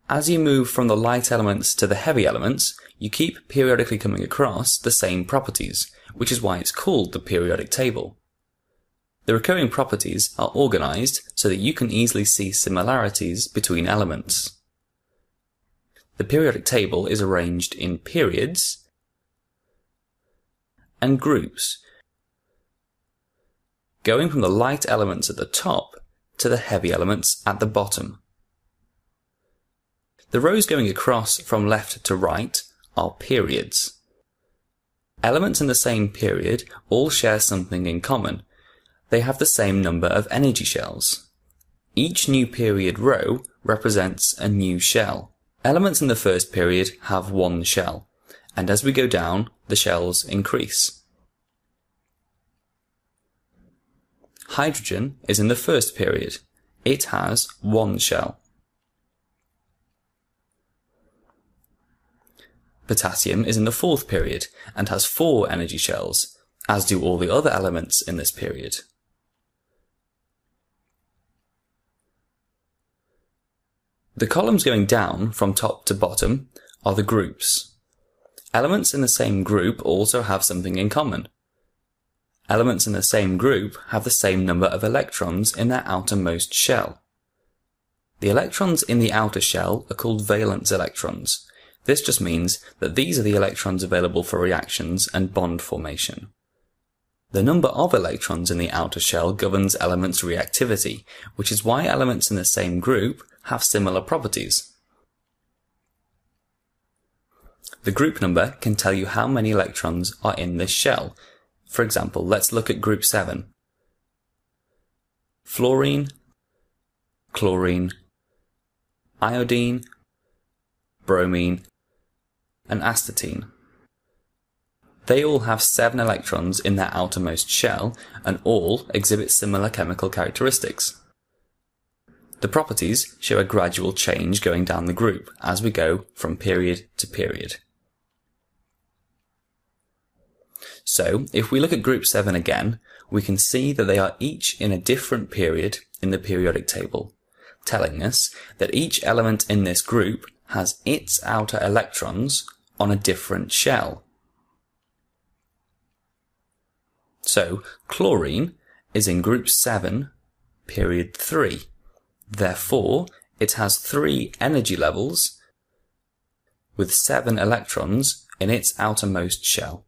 As you move from the light elements to the heavy elements, you keep periodically coming across the same properties, which is why it's called the periodic table. The recurring properties are organized so that you can easily see similarities between elements. The periodic table is arranged in periods and groups, going from the light elements at the top to the heavy elements at the bottom. The rows going across from left to right are periods. Elements in the same period all share something in common. They have the same number of energy shells. Each new period row represents a new shell. Elements in the first period have one shell, and as we go down, the shells increase. Hydrogen is in the first period. It has one shell. Potassium is in the fourth period and has 4 energy shells, as do all the other elements in this period. The columns going down from top to bottom are the groups. Elements in the same group also have something in common. Elements in the same group have the same number of electrons in their outermost shell. The electrons in the outer shell are called valence electrons. This just means that these are the electrons available for reactions and bond formation. The number of electrons in the outer shell governs elements' reactivity, which is why elements in the same group have similar properties. The group number can tell you how many electrons are in this shell. For example, let's look at group 7. Fluorine, chlorine, iodine, bromine, and astatine. They all have 7 electrons in their outermost shell and all exhibit similar chemical characteristics. The properties show a gradual change going down the group as we go from period to period. So, if we look at group 7 again, we can see that they are each in a different period in the periodic table, telling us that each element in this group has its outer electrons on a different shell. So, chlorine is in group 7, period 3. Therefore, it has 3 energy levels with 7 electrons in its outermost shell.